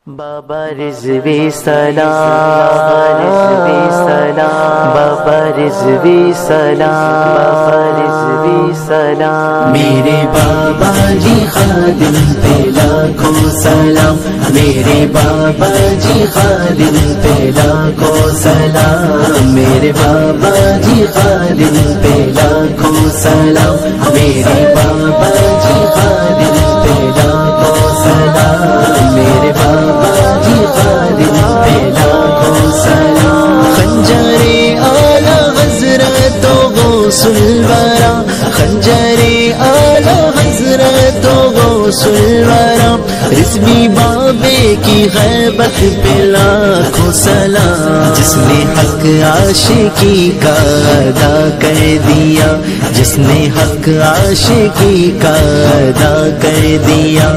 بابا رضوی سلام، بابا رضوی سلام، بابا رضوی سلام، میرے بابا جی خادم پہ لاکھوں سلام، میرے بابا جی خادم پہ لاکھوں سلام، میرے بابا جی خادم پہ لاکھوں سلام، میرے بابا جی خادم پہ لاکھوں سلام، میرے بابا جی خادم پہ لاکھوں سلام، خنجر اعلی حضرت و غوث الورا، خنجر اعلی حضرت و غوث الورا، رضوی بابے کی غیبت پہ لاکھوں سلام، جس نے حق عاشقی کا ادا کر دیا، جس نے حق عاشقی کا ادا کر دیا،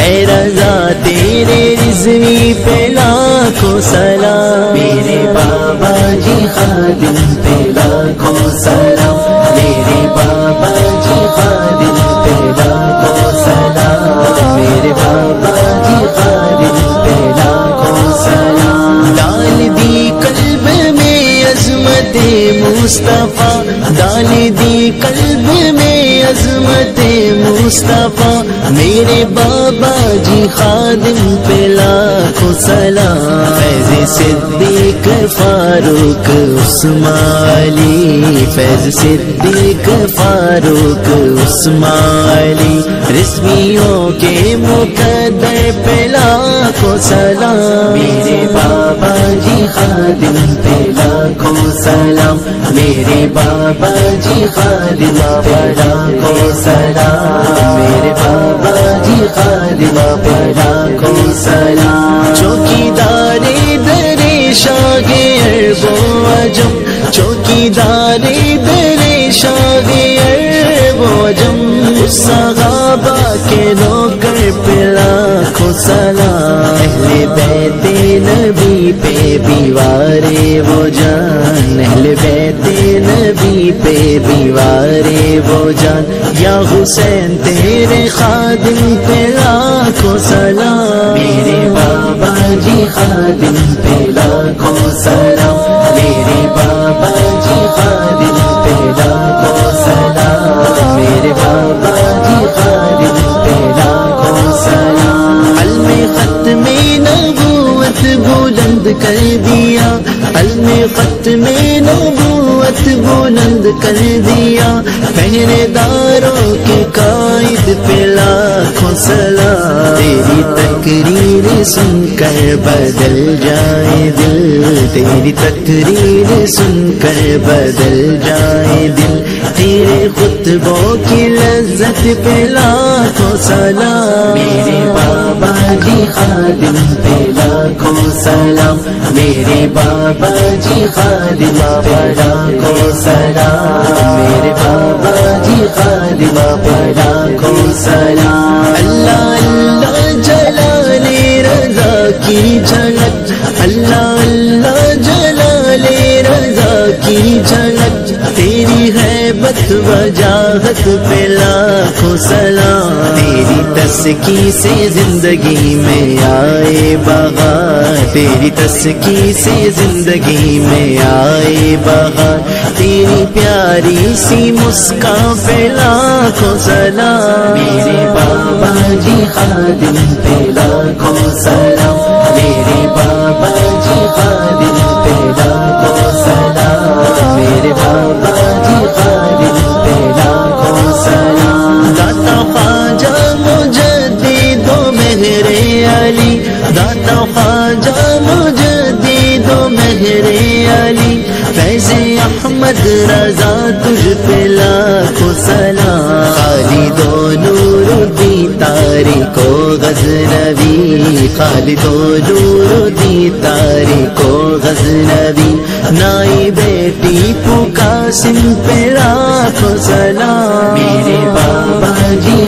اے رضا تیرے رضوی پہ لاکھوں سلام، میرے بابا جی خادم پہ لاکھوں سلام، میرے بابا جی خادم پہ لاکھوں سلام، میرے بابا جی خادم پہ لاکھوں سلام، ڈال دی قلب میں عظمت مصطفیٰ، ڈال دی قلب میں عظمت مصطفیٰ، میرے بابا جی خادم پہ لاکھوں سلام، فیض صدیق فاروق عثمان علی، فیض صدیق فاروق عثمان علی، رضویوں کے مقدر پہ لاکھوں سلام، میرے بابا جی خادم پہ لاکھوں سلام، میرے بابا جی خادم پہ لاکھوں سلام، میرے بابا جی خادم پہ لاکھوں سلام، چوکیدار در شاہ عرب و عجم، چوکیدار در شاہ عرب و عجم، صحابہ کے نوکر پہ لاکھوں سلام، اہل بیت نبی پہ دیوارے وہ جان، اہل بیت نبی پہ دیوارے وہ جان، یا حسین تیرے خادم پہ لاکھوں سلام، میرے بابا جی خادم پہ لاکھوں سلام، میرے بابا جی خادم پہ لاکھوں سلام، میرے بابا جی خادم پہ لاکھوں سلام، علم ختم نبوت بلند کر دیا، علم ختم نبوت بلند کر دیا، پہرے داروں کے قائد پہ لاکھوں سلام، تیری تقریر سن کر بدل جائے دل، تیری تقریر سن کر بدل جائے دل، تیرے خطبوں کی لذت پہ لاکھوں سلام، میرے بابا جی خادم پہ لاکھوں سلام، میرے بابا جی خادم پہ لاکھوں سلام، میرے بابا جی خادم پہ لاکھوں سلام، اللہ اللہ جلال رضا کی جھلک، اللہ اللہ جلال رضا کی جھلک، تیری حیبت وجاہت پہ لاکھوں سلام، تیری تسکی سے زندگی میں آئے بہار، تیری تسکی سے زندگی میں آئے بہار، تیری پیاری سی مسکان پہ لاکھوں سلام، میرے بابا جی خادم پہ لاکھوں سلام، میرے بابا جی خادم پہ لاکھوں سلام، میرے بابا جی خادم پہ لاکھوں سلام، داتا خواجہ مجدد و مہر علی، داتا خواجہ مجدد و مہر علی، فیض احمد رضا تجھ پہ لاکھوں سلام، خالد و نور الدین تاریخ و غزنوی، خالد و نور الدین تاریخ و غزنوی، نائب ٹیپو قاسم پہ لاکھوں سلام، میرے بابا جی